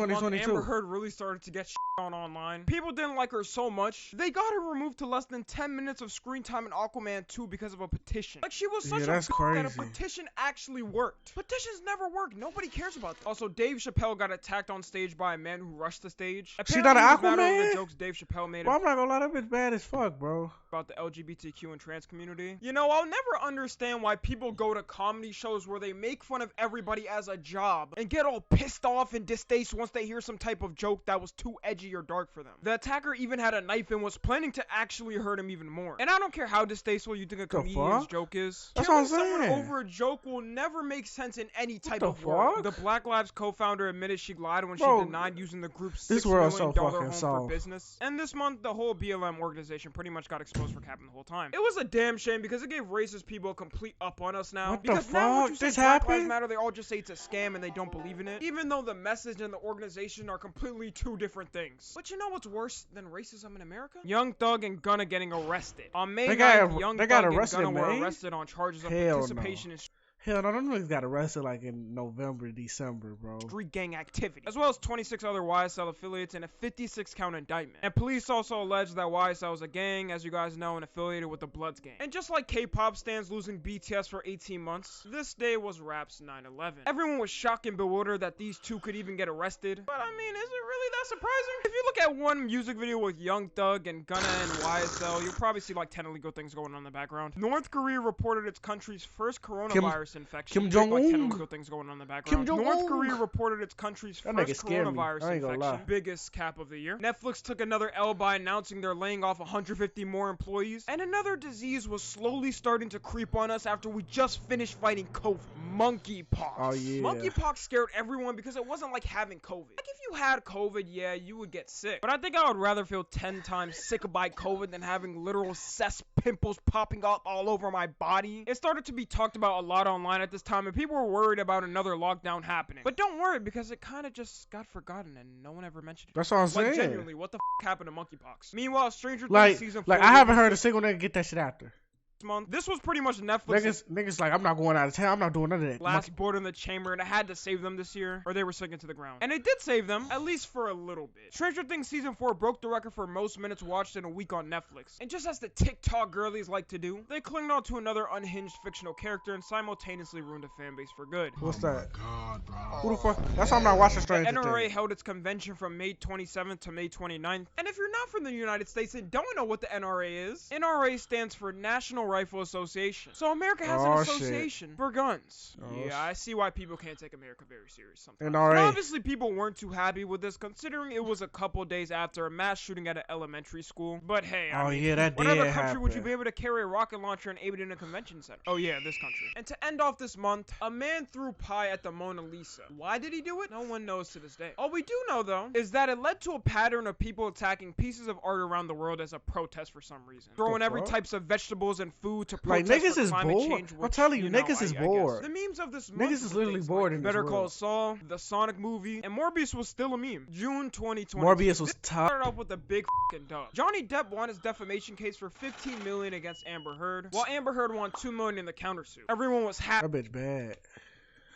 2022. Amber Heard really started to get on online. People didn't like her so much, they got her removed to less than 10 minutes of screen time in Aquaman 2 because of a petition. Like, she was such a that's that a crazy. petition actually worked. Petitions never work. Nobody cares about them. Also, Dave Chappelle got attacked on stage by a man who rushed the stage. She not an Apparently, he was mad over Aquaman? the jokes Dave Chappelle made Bro, I'm not gonna lie, that bitch bad as fuck, bro. about the LGBTQ and trans community. You know, I'll never understand why people go to comedy shows where they make fun of everybody as a job and get all pissed off and distasteful once they hear some type of joke that was too edgy or dark for them. The attacker even had a knife and was planning to actually hurt him even more. And I don't care how distasteful you think a comedian's joke is. That's what I'm Killing someone saying. over a joke will never make sense in any type the of world. fuck? The Black Lives co-founder admitted she lied when Bro, she denied using the group's this $6 world's million so home fucking for soft. business. And this month, the whole BLM organization pretty much got exposed for capping the whole time. It was a damn shame because it gave racist people a complete up on us now. What the because now when fuck? you say This Black Lives happened? Matter, they all just say it's a scam and they don't believe in it. Even though the message and the organization are completely two different things. But you know what's worse than racism in America? Young Thug and Gunna getting arrested. On May 9th, Young Thug and Gunna were arrested on charges of participation in Hell no, them niggas got arrested like in November, December, bro. street gang activity, as well as 26 other YSL affiliates and a 56-count indictment. And police also alleged that YSL is a gang, as you guys know, and affiliated with the Bloods gang. And just like K-pop stans losing BTS for 18 months, this day was Rap's 9/11. Everyone was shocked and bewildered that these two could even get arrested. But I mean, is it really that surprising? If you look at one music video with Young Thug and Gunna and YSL, you'll probably see like 10 illegal things going on in the background. North Korea reported its country's first coronavirus infection. Kim Jong-un. Like 10 illegal things going on in the background. Kim North Jong-un. Korea reported its country's That first nigga scared me. coronavirus I ain't gonna infection. lie. Biggest cap of the year. Netflix took another L by announcing they're laying off 150 more employees. And another disease was slowly starting to creep on us after we just finished fighting COVID. Monkeypox. Oh, yeah. Monkeypox scared everyone because it wasn't like having COVID. Like if you had COVID, yeah, you would get sick. But I think I would rather feel 10 times sick by COVID than having literal cess pimples popping up all over my body. It started to be talked about a lot online at this time, and people were worried about another lockdown happening. But don't worry, because it kind of just got forgotten and no one ever mentioned it. That's what I'm saying. Like genuinely, what the happened to monkeypox? Meanwhile, Stranger Things Like, season 4 I haven't heard a single nigga get that shit after. month. This was pretty much Netflix. Niggas like, I'm not going out of town. I'm not doing none of that. Last board in the chamber, and it had to save them this year, or they were sinking to the ground. And it did save them, at least for a little bit. Stranger Things Season 4 broke the record for most minutes watched in a week on Netflix. And just as the TikTok girlies like to do, they clinged on to another unhinged fictional character and simultaneously ruined a fan base for good. What's that? God, bro. Who the fuck? That's why I'm not watching The Stranger NRA Things. held its convention from May 27th to May 29th. And if you're not from the United States and don't know what the NRA is, NRA stands for National Rifle Association. So America has an Oh, shit. association for guns. Oh, Yeah, I see why people can't take America very serious sometimes. NRA. And obviously people weren't too happy with this, considering it was a couple days after a mass shooting at an elementary school. But hey, I Oh mean, yeah, that what did other country happen. would you be able to carry a rocket launcher and aim it in a convention center? Oh yeah, this country. And to end off this month, a man threw pie at the Mona Lisa. Why did he do it? No one knows to this day. All we do know though is that it led to a pattern of people attacking pieces of art around the world as a protest for some reason. Throwing every fuck? types of vegetables and food to Like, protest niggas for is climate bored. change. I'm Which, telling you, know, niggas is I guess. bored. The memes of this month Niggas is were literally things bored like in this Better Call world. Saul, the Sonic movie, and Morbius was still a meme. June 2020. Morbius was This top. started off with a big f***ing dub. Johnny Depp won his defamation case for $15 million against Amber Heard, while Amber Heard won $2 million in the countersuit. Everyone was happy. That bitch bad.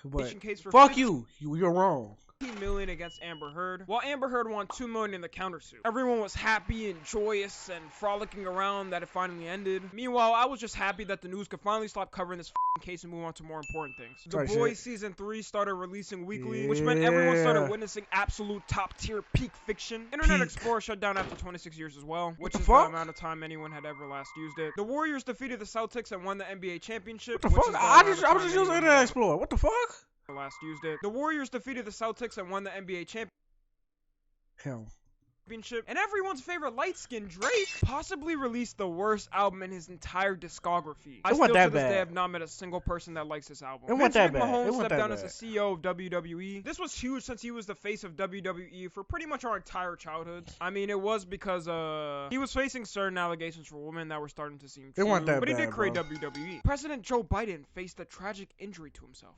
But Case for fuck 15 you. You're wrong. million against Amber Heard, while Amber Heard won $2 million in the countersuit. Everyone was happy and joyous and frolicking around that it finally ended. Meanwhile, I was just happy that the news could finally stop covering this case and move on to more important things. The Sorry, Boys shit. season 3 started releasing weekly, which meant everyone started Yeah. witnessing absolute top tier peak fiction. Internet Peak. Explorer shut down after 26 years as well, which the is fuck? the amount of time anyone had ever last used it. The Warriors defeated the Celtics and won the NBA championship. What the which fuck? is the I amount was of time just using anyone Internet had Explorer. What the fuck? last used it. The Warriors defeated the Celtics and won the NBA Hell. championship. And everyone's favorite light-skinned Drake possibly released the worst album in his entire discography. I It wasn't still that to this bad. day have not met a single person that likes this album. It wasn't that Vince bad. It McMahon wasn't stepped that down bad. as the CEO of WWE. This was huge since he was the face of WWE for pretty much our entire childhoods. I mean, it was because he was facing certain allegations for women that were starting to seem true. It wasn't that but he did bad, create bro. WWE. President Joe Biden faced a tragic injury to himself.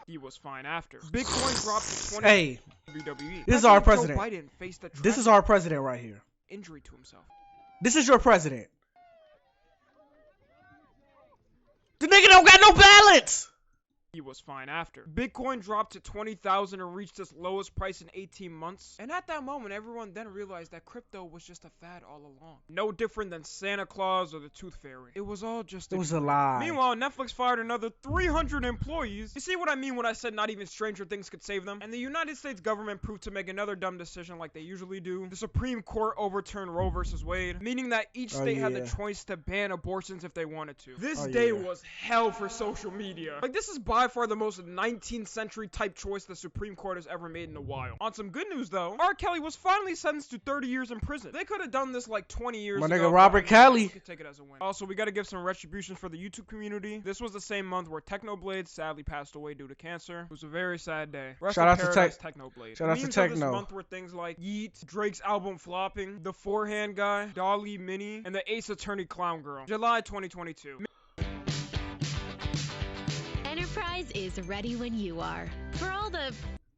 He was fine after. Bitcoin dropped to 20 Hey, WWE. this is our President president. Joe Biden faced a this is tragic our president right here. injury to himself. This is your president. The nigga don't got no balance. he was fine after. Bitcoin dropped to 20,000 and reached its lowest price in 18 months. And at that moment, everyone then realized that crypto was just a fad all along. No different than Santa Claus or the Tooth Fairy. It was all just It was a lie. Meanwhile, Netflix fired another 300 employees. You see what I mean when I said not even Stranger Things could save them? And the United States government proved to make another dumb decision like they usually do. The Supreme Court overturned Roe vs. Wade, meaning that each state had the choice to ban abortions if they wanted to. This day was hell for social media. Like, this is by far the most 19th century type choice the Supreme Court has ever made in a while. On some good news though, R. Kelly was finally sentenced to 30 years in prison. They could have done this like 20 years ago. My nigga Robert Kelly. Could take it as a win. Also, we gotta give some retribution for the YouTube community. This was the same month where Technoblade sadly passed away due to cancer. It was a very sad day. Shout out to Technoblade. Shout out to Techno. This month were things like Yeet, Drake's album flopping, The Forehand Guy, Dolly Mini, and the Ace Attorney Clown Girl. July 2022. Enterprise is ready when you are. For all the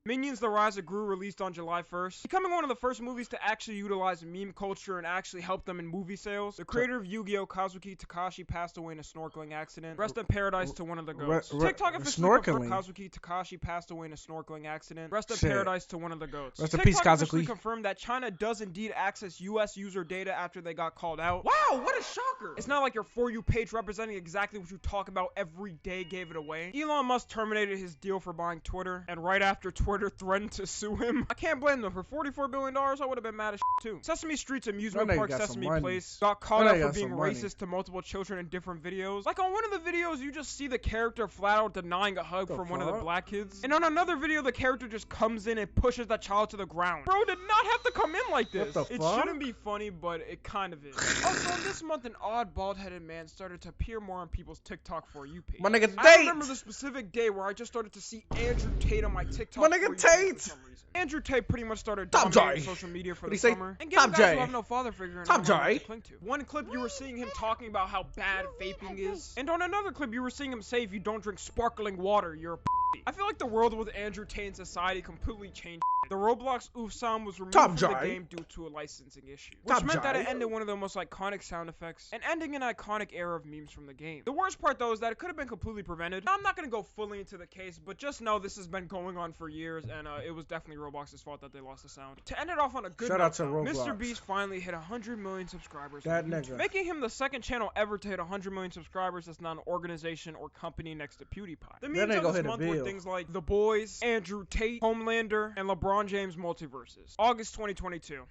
Minions: The Rise of Gru released on July 1st, becoming one of the first movies to actually utilize meme culture and actually help them in movie sales. The creator of Yu-Gi-Oh! Kazuki Takashi passed away in a snorkeling accident. Rest in paradise to one of the goats. TikTok officially confirmed Kazuki Takashi passed away in a snorkeling accident. Rest in paradise to one of the goats. Rest in peace, TikTok Kazuki. officially confirmed that China does indeed access US user data after they got called out. Wow, what a shocker! It's not like your For You page representing exactly what you talk about every day gave it away. Elon Musk terminated his deal for buying Twitter, and right after Twitter threatened to sue him. I can't blame them. For $44 billion, I would have been mad as too. Sesame Street's amusement park Sesame Place got caught out for being racist to multiple children in different videos. Like on one of the videos, you just see the character flat out denying a hug from one of the black kids. And on another video, the character just comes in and pushes that child to the ground. Bro did not have to come in like this. It shouldn't be funny, but it kind of is. Also, this month, an odd bald-headed man started to appear more on people's TikTok For You page. My nigga Tate! I remember the specific day where I just started to see Andrew Tate on my TikTok. My nigga Tate! For some reason. Andrew Tate pretty much started dominating social media for the summer and getting guys who have no father figure and to cling to. One clip you were seeing him talking about how bad vaping is, and on another clip you were seeing him say if you don't drink sparkling water, you're a p***. I feel like the world with Andrew Tate in society completely changed. The Roblox oof sound was removed from the game due to a licensing issue, which meant that it ended one of the most iconic sound effects and ending an iconic era of memes from the game. The worst part though is that it could have been completely prevented. Now, I'm not going to go fully into the case, but just know this has been going on for years, and it was definitely Roblox's fault that they lost the sound. To end it off on a good note, Mr. Beast finally hit 100 million subscribers, making him the second channel ever to hit 100 million subscribers that's not an organization or company next to PewDiePie. The memes of this month were things like The Boys, Andrew Tate, Homelander, and LeBron James multiverses. August 2022.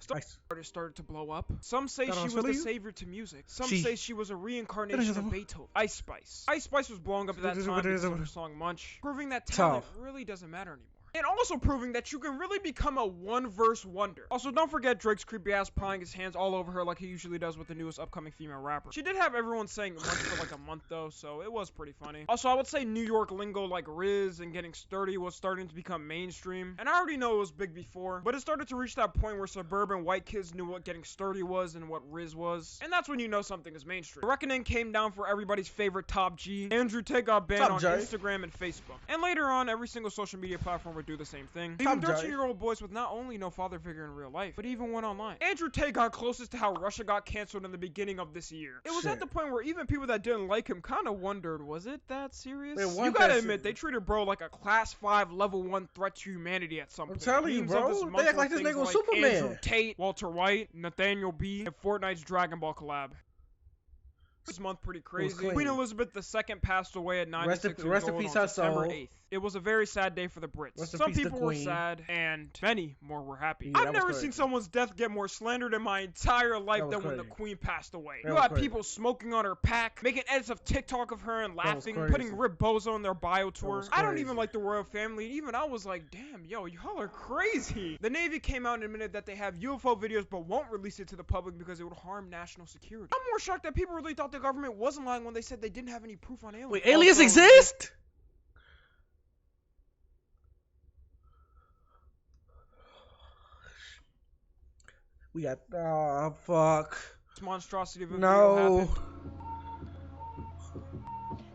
Artists started to blow up. Some say she was the savior to music. Some say she was a reincarnation of Beethoven. Ice Spice. Ice Spice was blowing up at that time because of her song Munch, proving that talent really doesn't matter anymore. And also proving that you can really become a one-verse wonder. Also, don't forget Drake's creepy ass prying his hands all over her like he usually does with the newest upcoming female rapper. She did have everyone saying Munch for like a month though, so it was pretty funny. Also, I would say New York lingo like Riz and getting sturdy was starting to become mainstream. And I already know it was big before, but it started to reach that point where suburban white kids knew what getting sturdy was and what Riz was. And that's when you know something is mainstream. The reckoning came down for everybody's favorite Top G. Andrew Tate got banned on Instagram and Facebook. And later on, every single social media platform would do the same thing. Even 13-year-old boys with not only no father figure in real life, but even one online. Andrew Tate got closest to how Russia got canceled in the beginning of this year. It was at the point where even people that didn't like him kind of wondered, was it that serious? You gotta admit, they treated bro like a class 5 level 1 threat to humanity at some point. I'm telling you, bro, they act like this nigga was Superman. Andrew Tate, Walter White, Nathaniel B, and Fortnite's Dragon Ball collab. This month pretty crazy. Queen Elizabeth II passed away at 96 years old on September 8th. It was a very sad day for the Brits. Some people were sad, and many more were happy. I've never seen someone's death get more slandered in my entire life than when the Queen passed away. You had people smoking on her pack, making edits of TikTok of her and laughing, putting Rip Bozo on their bio tour. I don't even like the royal family, and even I was like, damn, yo, y'all are crazy. The Navy came out and admitted that they have UFO videos but won't release it to the public because it would harm national security. I'm more shocked that people really thought the government wasn't lying when they said they didn't have any proof on aliens. Wait, aliens exist? We got, fuck. This monstrosity of a video happened.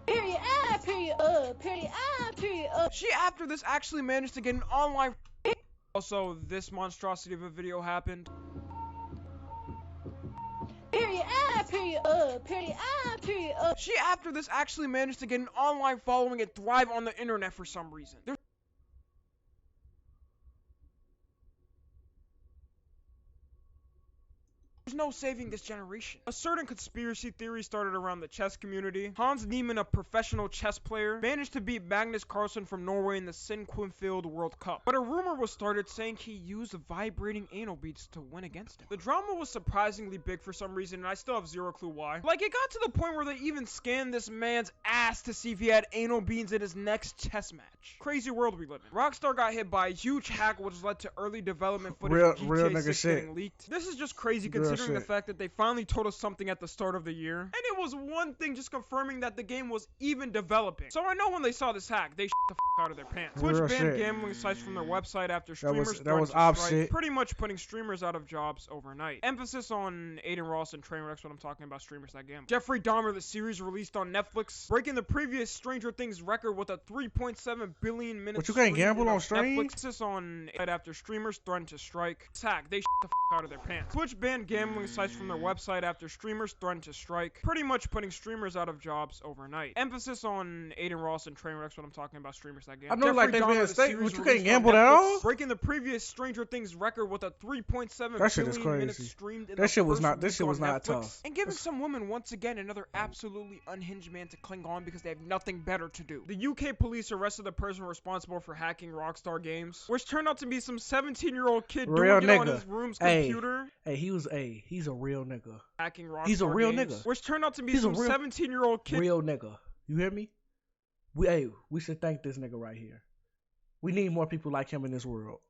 Period, period, She, after this, actually managed to get an online. Also, this monstrosity of a video happened. Period. Period. Period. Period. She after this actually managed to get an online following and thrive on the internet for some reason. There's no saving this generation. A certain conspiracy theory started around the chess community. Hans Niemann, a professional chess player, managed to beat Magnus Carlsen from Norway in the Sinquefield World Cup. But a rumor was started saying he used vibrating anal beads to win against him. The drama was surprisingly big for some reason, and I still have zero clue why. Like, it got to the point where they even scanned this man's ass to see if he had anal beads in his next chess match. Crazy world we live in. Rockstar got hit by a huge hack which led to early development footage of GTA 6 getting leaked. This is just crazy considering the fact that they finally told us something at the start of the year, and it was one thing just confirming that the game was even developing. So I know when they saw this hack, they shit the out of their pants. Twitch banned gambling sites from their website after streamers threatened to strike, pretty much putting streamers out of jobs overnight. Emphasis on Aiden Ross and Trainwreck's what I'm talking about, streamers that gamble. Jeffrey Dahmer, the series released on Netflix, breaking the previous Stranger Things record with a 3.7 billion minutes. But you can't gamble on stream? Emphasis on after streamers threatened to strike. This hack, they shit the out of their pants. Twitch banned gambling sites from their website after streamers threatened to strike, pretty much putting streamers out of jobs overnight. Emphasis on Aiden Ross and Trainwreck's what I'm talking about, streamers that gamble. I know, like, they been state, but you can't gamble at all? Breaking the previous Stranger Things record with a 3.7 that shit is billion crazy. minutes streamed in that shit was not. This shit was not tough. And giving some women once again another absolutely unhinged man to cling on because they have nothing better to do. The UK police arrested the person responsible for hacking Rockstar Games, which turned out to be some 17-year-old kid doing it on his room's computer. Hey, he's a real nigga. Hacking Rockstar He's a real Games, nigga. Which turned out to be some 17-year-old kid. Real nigga. You hear me? We should thank this nigga right here. We need more people like him in this world.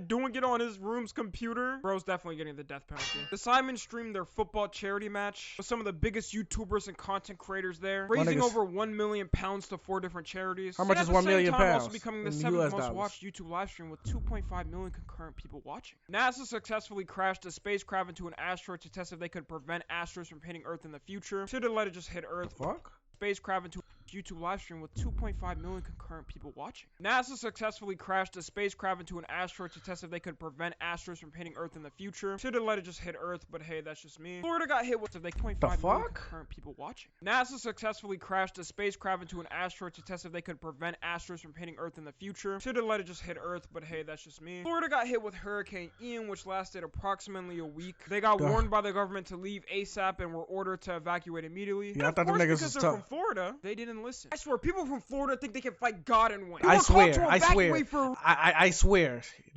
Doing it on his room's computer. Bro's definitely getting the death penalty. The Simon streamed their football charity match with some of the biggest YouTubers and content creators there, raising over £1 million to 4 different charities. How much is £1 million? Also becoming the 7th most watched YouTube live stream with 2.5 million concurrent people watching. NASA successfully crashed a spacecraft into an asteroid to test if they could prevent asteroids from hitting Earth in the future. Should have let it just hit Earth. Fuck? Spacecraft into YouTube live stream with 2.5 million concurrent people watching. NASA successfully crashed a spacecraft into an asteroid to test if they could prevent asteroids from hitting Earth in the future. Should have let it just hit Earth, but hey, that's just me. Florida got hit with 0.5 million concurrent people watching. NASA successfully crashed a spacecraft into an asteroid to test if they could prevent asteroids from hitting Earth in the future. Should have let it just hit Earth, but hey, that's just me. Florida got hit with Hurricane Ian, which lasted approximately a week. They got warned by the government to leave ASAP and were ordered to evacuate immediately. Yeah, I thought the niggas was tough. From Florida, they didn't listen. I swear, people from Florida think they can fight God and win. I swear,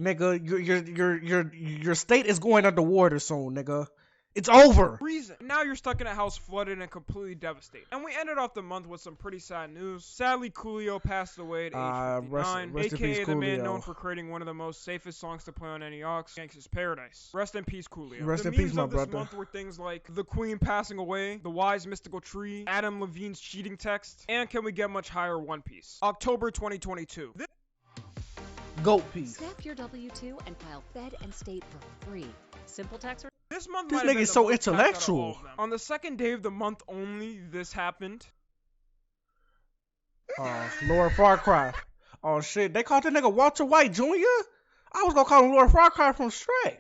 nigga, your state is going underwater soon, nigga. It's over. Now you're stuck in a house flooded and completely devastated. And we ended off the month with some pretty sad news. Sadly, Coolio passed away at age 59, aka the man known for creating one of the most safest songs to play on any aux, Gangsta's Paradise. Rest in peace, Coolio. Rest in peace, my brother. This month were things like the Queen passing away, the Wise Mystical Tree, Adam Levine's cheating text, and Can We Get Much Higher, One Piece. October 2022. Goat piece. Snap your W-2 and file Fed and State for free. Simple tax. This month this nigga is so intellectual. On the second day of the month only, this happened. Lord Farquaad. Oh shit, they called that nigga Walter White Jr.? I was gonna call him Lord Farquaad from Shrek.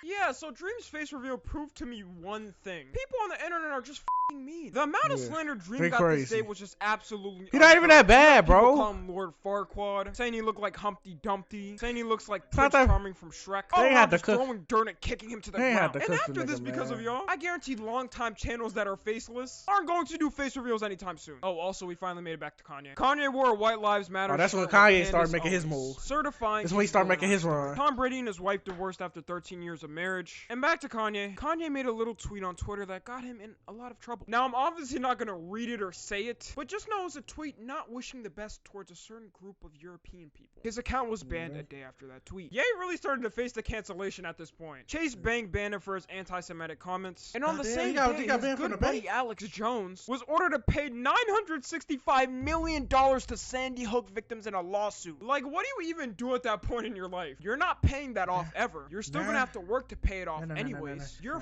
Yeah, so Dream's face reveal proved to me one thing. People on the internet are just f***ing mean. The amount of slander Dream got this day was just absolutely He not even that bad, bro. People call him Lord Farquaad, saying he looked like Humpty Dumpty, saying he looks like Prince Charming from Shrek. They had to throwing dirt and kicking him to the ground. And after this, because of y'all, I guarantee long-time channels that are faceless aren't going to do face reveals anytime soon. Oh, also, we finally made it back to Kanye. Kanye wore a White Lives Matter. Oh, that's when Kanye started making his move. Certifying. That's when he started making his run. Tom Brady and his wife divorced after 13 years of marriage. And back to Kanye. Kanye made a little tweet on Twitter that got him in a lot of trouble. Now, I'm obviously not gonna read it or say it, but just know it's a tweet not wishing the best towards a certain group of European people. His account was banned a day after that tweet. Ye really started to face the cancellation at this point. Chase Bang banned him for his anti-Semitic comments. And on the same day, his good buddy Alex Jones was ordered to pay $965 million to Sandy Hook victims in a lawsuit. Like, what do you even do at that point in your life? You're not paying that off ever. You're still gonna have to work to pay it off anyways. You're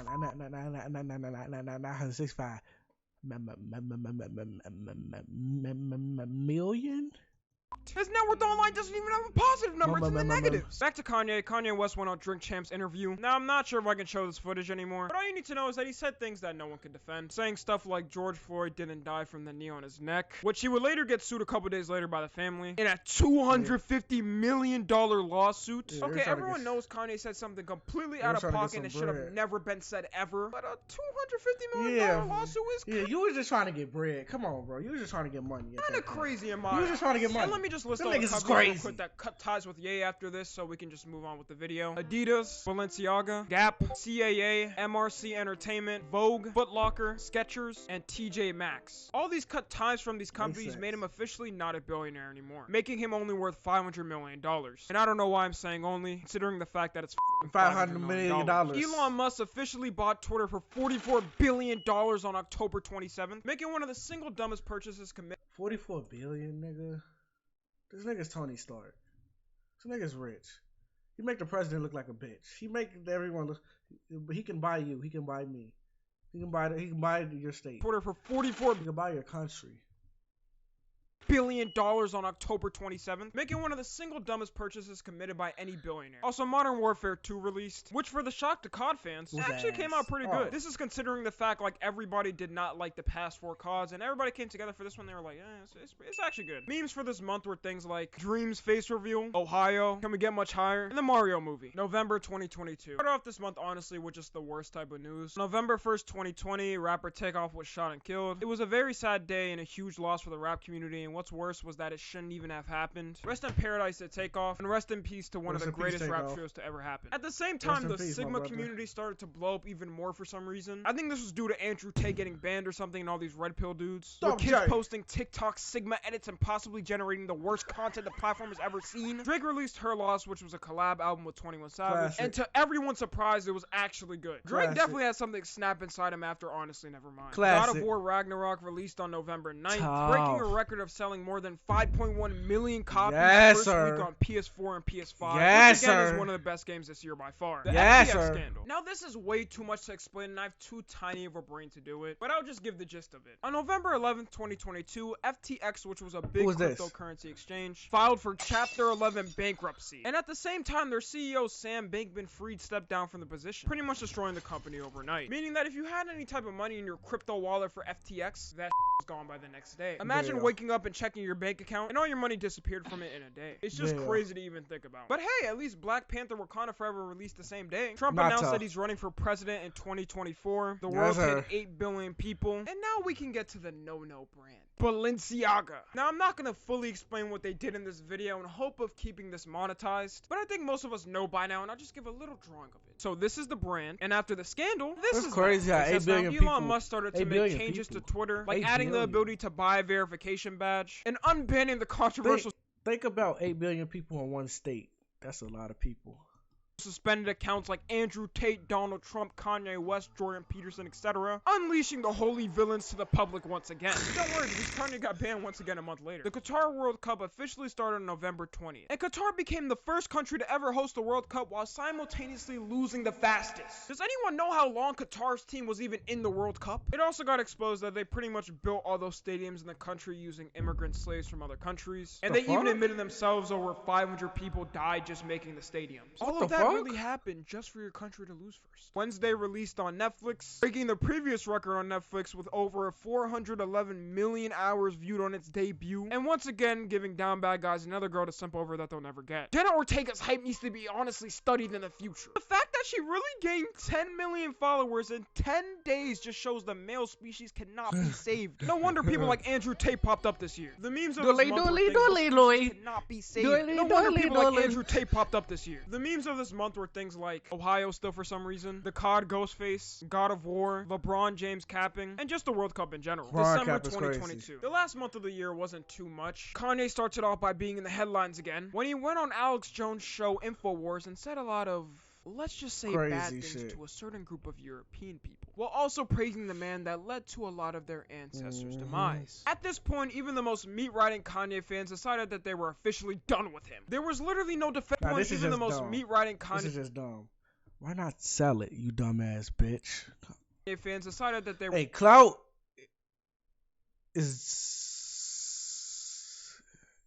million? His net worth online doesn't even have a positive number, it's in the negatives. Back to Kanye. Kanye West went on Drink Champs interview. Now, I'm not sure if I can show this footage anymore, but all you need to know is that he said things that no one can defend, saying stuff like George Floyd didn't die from the knee on his neck, which he would later get sued a couple days later by the family in a $250 million lawsuit. Yeah, okay, everyone knows Kanye said something completely out of pocket and should have never been said ever, but a $250 million lawsuit is you was just trying to get bread. Come on, bro. You was just trying to get money. kind of crazy in my You was just trying to get money. And let me just list Them all the niggas is companies real crazy. quick that cut ties with Ye after this so we can just move on with the video. Adidas, Balenciaga, Gap, CAA, MRC Entertainment, Vogue, Foot Locker, Skechers, and TJ Maxx. All these cut ties from these companies made him officially not a billionaire anymore, making him only worth $500 million. And I don't know why I'm saying only, considering the fact that it's $500 million. Elon Musk officially bought Twitter for $44 billion on October 27th, making one of the single dumbest purchases committed. 44 billion, nigga. This nigga's Tony Stark. This nigga's rich. He make the president look like a bitch. He make everyone look. He can buy you. He can buy me. He can buy your state. Twitter for $44 He can buy your country. billion on October 27th, making one of the single dumbest purchases committed by any billionaire. Also, Modern Warfare 2 released, which for the shock to COD fans, actually came out pretty good. This is considering the fact like everybody did not like the past 4 CODs, and everybody came together for this one. They were like, it's actually good. Memes for this month were things like Dream's face reveal, Ohio, Can We Get Much Higher, and the Mario movie, November 2022. Start off this month, honestly, with just the worst type of news. November 1st, 2020, rapper Takeoff was shot and killed. It was a very sad day and a huge loss for the rap community, and what's worse was that it shouldn't even have happened. Rest in paradise to Takeoff, and rest in peace to one of the greatest rap shows to ever happen. At the same time, the Sigma community started to blow up even more for some reason. I think this was due to Andrew Tate getting banned or something and all these red pill dudes. With kids posting TikTok Sigma edits and possibly generating the worst content the platform has ever seen. Drake released Her Loss, which was a collab album with 21 Savage. And to everyone's surprise, it was actually good. Drake definitely had something snap inside him after Honestly Nevermind. God of War Ragnarok released on November 9th, breaking a record of selling more than 5.1 million copies first week on PS4 and PS5, which again is one of the best games this year by far. The FTX scandal. Now this is way too much to explain and I have too tiny of a brain to do it, but I'll just give the gist of it. On November 11th, 2022, FTX, which was a big cryptocurrency exchange, filed for Chapter 11 bankruptcy. And at the same time, their CEO Sam Bankman-Fried stepped down from the position, pretty much destroying the company overnight. Meaning that if you had any type of money in your crypto wallet for FTX, that was gone by the next day. Imagine waking up and checking your bank account and all your money disappeared from it in a day. It's just crazy to even think about. But hey, at least Black Panther Wakanda Forever released the same day. Trump announced that he's running for president in 2024. The world hit 8 billion people. And now we can get to the no-no brand, Balenciaga. Now I'm not going to fully explain what they did in this video in hope of keeping this monetized, but I think most of us know by now and I'll just give a little drawing of it. So this is the brand, and after the scandal, this is crazy how 8 billion people. Elon Musk started to make changes to Twitter, like adding the ability to buy a verification badge and unbanning the controversial. Think about 8 billion people in one state. That's a lot of people. Suspended accounts like Andrew Tate, Donald Trump, Kanye West, Jordan Peterson, etc., unleashing the holy villains to the public once again. Don't worry, because Kanye got banned once again a month later. The Qatar World Cup officially started on November 20th, and Qatar became the first country to ever host the World Cup while simultaneously losing the fastest. Does anyone know how long Qatar's team was even in the World Cup? It also got exposed that they pretty much built all those stadiums in the country using immigrant slaves from other countries, and they even admitted themselves over 500 people died just making the stadiums. All of that really happened just for your country to lose first. Wednesday released on Netflix, breaking the previous record on Netflix with over 411 million hours viewed on its debut, and once again giving Down Bad Guys another girl to simp over that they'll never get. Jenna Ortega's hype needs to be honestly studied in the future. The fact that she really gained 10 million followers in 10 days just shows the male species cannot be saved. No wonder people like Andrew Tate popped up this year. The memes of this month were things cannot be saved. No wonder people like Andrew Tate popped up this year. The memes of this month were things like Ohio still for some reason, the COD Ghostface, God of War, LeBron James capping, and just the World Cup in general. December 2022. The last month of the year wasn't too much. Kanye started off by being in the headlines again when he went on Alex Jones' show InfoWars and said a lot of, let's just say, bad things to a certain group of European people, while also praising the man that led to a lot of their ancestors' demise. At this point, even the most meat-riding Kanye fans decided that they were officially done with him. There was literally no defense on even the most meat-riding Kanye. This is just dumb. Why not sell it, you dumbass bitch? Fans decided that they were... Hey, clout is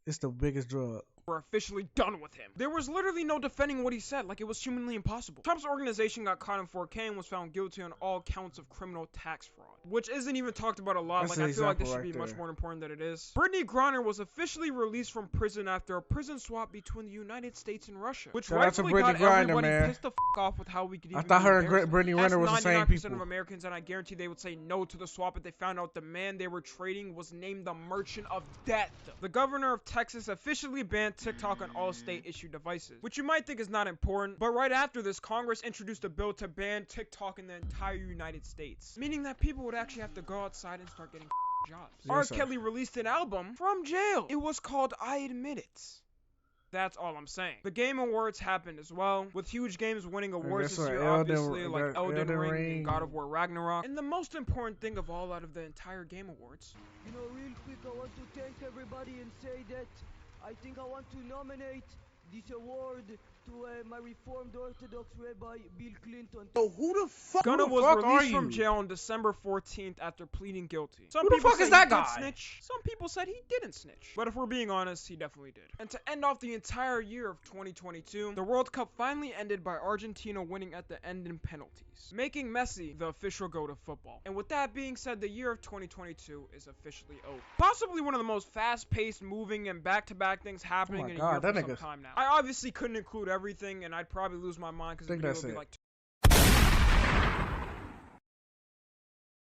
It's the biggest drug. Were officially done with him. There was literally no defending what he said, like it was humanly impossible. Trump's organization got caught in 4K and was found guilty on all counts of criminal tax fraud, which isn't even talked about a lot. That's Like, an I feel like this example should be right much there. more important than it is. Brittany Griner was officially released from prison after a prison swap between the United States and Russia, which Shout out to rightfully Brittany got Griner, everybody man. pissed the off with how we could even I thought her and embarrass them. Brittany Ask Renner was the same 99% people. of Americans, and I guarantee they would say no to the swap if they found out the man they were trading was named the Merchant of Death. The governor of Texas officially banned TikTok on all state-issued devices, which you might think is not important, but right after this, Congress introduced a bill to ban TikTok in the entire United States, meaning that people would actually have to go outside and start getting jobs. Yes, R. sir. Kelly released an album from jail. It was called I Admit It. That's all I'm saying. The Game Awards happened as well, with huge games winning awards guess this what? year, Elden- obviously, like Elden Ring Ring. and God of War Ragnarok. And the most important thing of all out of the entire Game Awards, You know, real quick, I want to thank everybody and say that I think I want to nominate this award to my Reformed Orthodox Rabbi Bill Clinton. So who the fuck? Gunna who the was fuck are released from you? jail on December 14th after pleading guilty. Some Who the people fuck say is that he did guy? snitch. Some people said he didn't snitch. But if we're being honest, he definitely did. And to end off the entire year of 2022, the World Cup finally ended by Argentina winning at the end in penalties, making Messi the official GOAT of football. And with that being said, the year of 2022 is officially over. Possibly one of the most fast-paced, moving, and back-to-back things happening Oh my in a God, year that for some nigga's- time now. I obviously couldn't include everything, and I'd probably lose my mind because the Think video that's would be it. like